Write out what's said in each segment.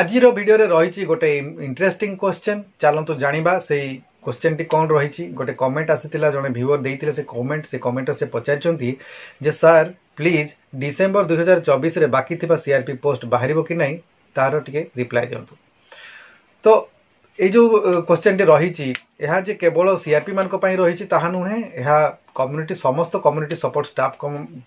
आजिर video रे रही गोटे इंटरेस्टिंग क्वेश्चन चलतु जानिबा से क्वेश्चन टी कौन रही गोटे कमेंट आसीथिला जने व्यूअर देइथिले से कमेंट से पचारचंती जे सर प्लीज डिसेंबर 2024 रे बाकी थिबा सीआरपी पोस्ट बाहरिबो कि नहीं तार टिके रिप्लाई दियंतु। तो ये जो क्वेश्चन टी रही जे केवल सीआरपी मान रही ताहा नुहे कम्युनिटी समस्त कम्युनिटी सपोर्ट स्टाफ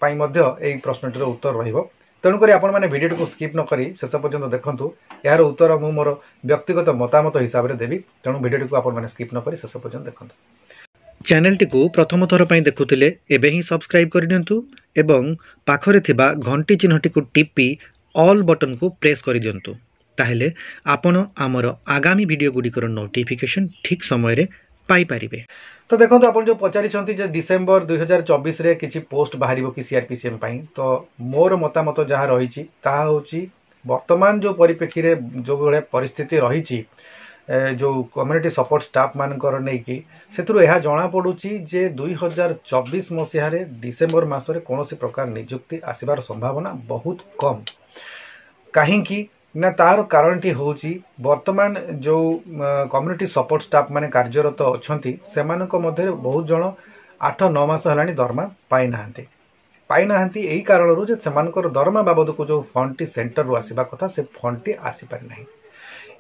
पई मध्य एई प्रश्नटीर उत्तर रहिबो। तेणुक आपण मैंने वीडियो को स्किप न करी शेष पर्यंत देखंतु यार उत्तर मु मोर व्यक्तिगत मतामत हिसाब से देवी। तेणु वीडियो को आपण मैंने स्किप न करी शेष पर्यंत देखंतु। चैनल टी को प्रथम थर पई देखुतिले एबे ही सब्सक्राइब कर दियंतु एवं पाखरे थिबा घंटी चिन्हटी को टिपी ऑल बटन को प्रेस कर दियंतु। ताहेले आपण आमर आगामी वीडियो गुडिकर नोटिफिकेशन ठीक समय रे पाई परिबे। तो देखो आप जो पचारि डिसेंबर 2024 रे किसी पोस्ट बाहर कि सीआरपीसीएम पाई तो मोर मतामत जहाँ रही हूँ वर्तमान जो परिप्रेक्षी रे जो भाया परिस्थिति रही जो कम्युनिटी सपोर्ट स्टाफ मानकर नहीं कि से जना पड़ुची जे 2024 मसीह डिसेंबर मासरे कौन प्रकार नियुक्ति आसबार संभावना बहुत कम। कहीं ना तार कारण टी हूँ वर्तमान जो कम्युनिटी सपोर्ट स्टाफ माने कार्यरत अच्छा से मध्य बहुत जन 8-9 मास है दरमा पाई यही कारण से दरमा बाबद को जो फंड टी सेंटर रु आसवा कथा से फंड टी आसीपारी ना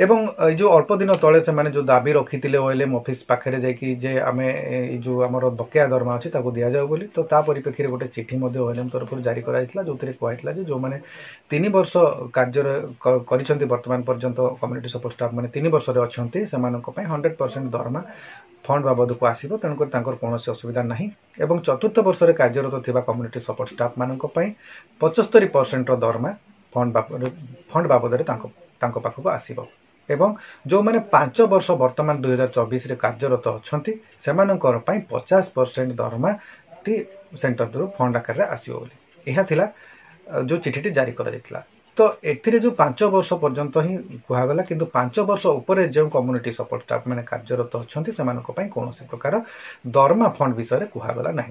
एवं जो अल्प दिन तले से जो दाबी रखी ओएलएम ऑफिस पाखे जाकि जे आमे जो आमर बकेया दरमा अच्छी दि जाऊ बोली तो ता परिप्रेक्षी रे गोटे चिठी ओएलएम तरफ जारी कराइला जो कहला जो मैंने 3 वर्ष कार्य कर वर्तमान पर्यंत कम्युनिटी सपोर्ट स्टाफ मैंने 3 वर्ष अच्छा से 100% दरमा फंड बाबद को आसो। तेणुक कौन असुविधा ना एवं चतुर्थ वर्ष में कार्यरत थिबा कम्युनिटी सपोर्ट स्टाफ मान 75% दरमा फंड बाबद पाखक आसो एवं जो मैंने 5 वर्ष वर्तमान 2024 रे कार्यरत अच्छा से 50% दरमा टी सेंटर थ्रू फंड आकार आसो यह थिला जो चिठी जारी करा। तो एथिरे जो 5 वर्ष पर्यंत ही कहगला किंतु 5 वर्ष उपर जो कम्युनिटी सपोर्ट स्टाफ मैंने कार्यरत अच्छा से कौन प्रकार दरमा फंड विषय कहगला ना।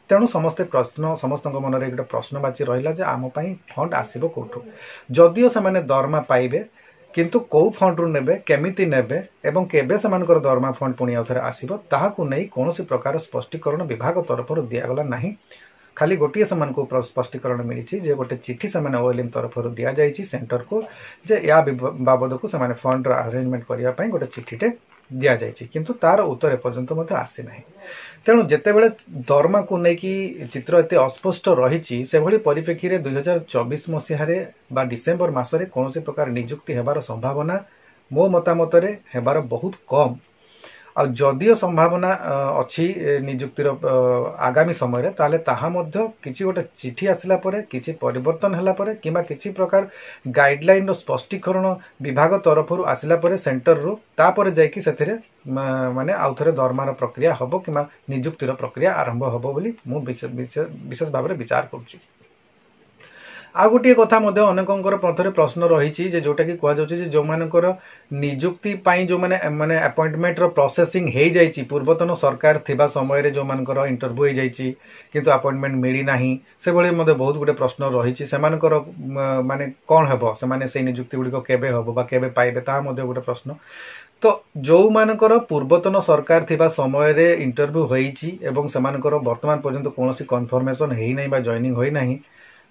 तेणु समस्ते प्रश्न समस्त मन में गोटे प्रश्नवाची रहा आम फंड आसो कौटू जदिओ से दरमा पाइबे किंतु कौ फंड रु नेबे केमिति नेबे एवं केबे समानकर दरमा फंड पुणी आउथरे आसीबो ताहाकु नै कोनोसी प्रकार स्पष्टीकरण विभाग तरफ दियागला नाही। खाली गोटे समान को स्पष्टीकरण मिली जे गोटे चिठी से ओएलएम तरफ दि जाइए सेंटर को जे या बाबद को से फंड अरेंजमेंट करने गोटे चिठीटे दि जाइए किंतु तार उत्तर एपर्यंत आसी ना। तेणु जिते बड़े दरमा को लेकिन चित्र एत अस्पष्ट रही से भली परिप्रेक्षी में 2024 मसीह बा डिसेंबर मासरे कौन प्रकार नियुक्ति हेबार संभावना मो मतामत हेबार बहुत कम। आ जदिओ संभावना अच्छी नियुक्तिर आगामी समय ताले ताहा मध्य किसी गोटे चिठी आसला परे किसी परिवर्तन हला परे किंबा किसी प्रकार गाइडलाइन रो स्पष्टीकरण विभाग तरफ आसला परे सेंटर रो तापर जाइकी सेथिरे माने आउथरे दरमार प्रक्रिया हबो किंबा नियुक्तिर प्रक्रिया आरंभ हबो बोली मु विशेष भाव में विचार करूची। आ गोटे कथा अनेकंकर पथरे प्रश्न रही जोटा कि कहुच्छे जो मानकर नियुक्ति जो माने अपॉइंटमेंट प्रोसेसिंग हो जाइए पूर्वतन सरकार थिबा समय रे जो मानकर इंटरव्यू हो जाइए किंतु अपॉइंटमेंट मिली नाही से भली मते बहुत गुटे प्रश्न रही से माने कौन हेबो से नियुक्ति गुड़िक केबे हेबो बा केबे पाइबे ता मते गुटे प्रश्न। तो जो मानकर पूर्वतन सरकार थिबा समय रे इंटरव्यू होईची एवं से मानकर वर्तमान पर्यंत कोनोसी कन्फर्मेशन हेई नाही बा जॉइनिंग होई नाही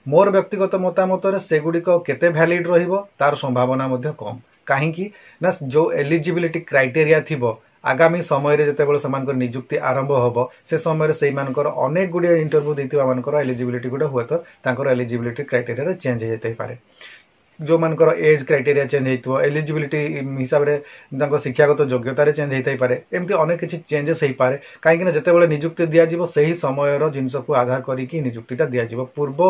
मोर व्यक्तिगत मतामत से गुड़िक केते वैलिड रहिबो तार संभावना मध्य कम। कहीं ना जो एलिजिबिलिटी क्राइटेरिया थिबो आगामी समय रे जेतेबेले समानकर नियुक्ति आरंभ होबो से समय से मानकर अनेक गुड़िया इंटरव्यू देथिबा मानकर एलिजिबिलिटी गुडे हुए तो तांकर एलिजिबिलिटी क्राइटेरिया चेंज होते पारे। जो मानकर एज क्राइटेरिया चेंज होइतो एलिजिबिलिटी हिसाब रे शिक्षागत योग्यतार चेंज होता पारे एमती अनेक किसी चेंजेस हो पारे। कहीं जिते नियुक्ति दिज्व से ही समय जिनस को आधार करी नियुक्तिटा दिज्व पूर्व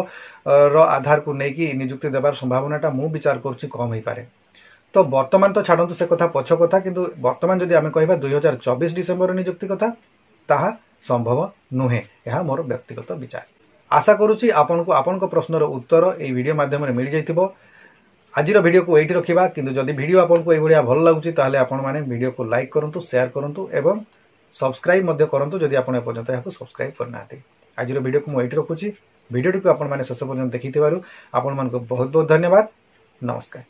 आधार को लेकिन नियुक्ति देवार संभावनाटा मु विचार करुच्ची कम हो पारे। तो वर्तमान तो छाड़ू से कथा पछ कथा किंतु वर्तमान जदि आम कह 2024 डिसेम्बर नियुक्ति कथा ताहा संभव नुहे यह मोर व्यक्तिगत विचार। आशा करुच्ची आपन प्रश्नर उत्तर ये वीडियो माध्यम मिल जाइथिबो। आज वीडियो को यही रखा किंतु जदि वीडियो आपको ये भल लगुच आपण मैंने वीडियो को लाइक करूँ शेयर करूँ एवं सब्सक्राइब करूँ जदि आप एपर्यंत यहाँ सब्सक्राइब करना। आज वीडियो को मुझे रखुच्छी वीडियो को आपण मैंने शेष पर्यंत देखि आपण बहुत बहुत धन्यवाद। नमस्कार।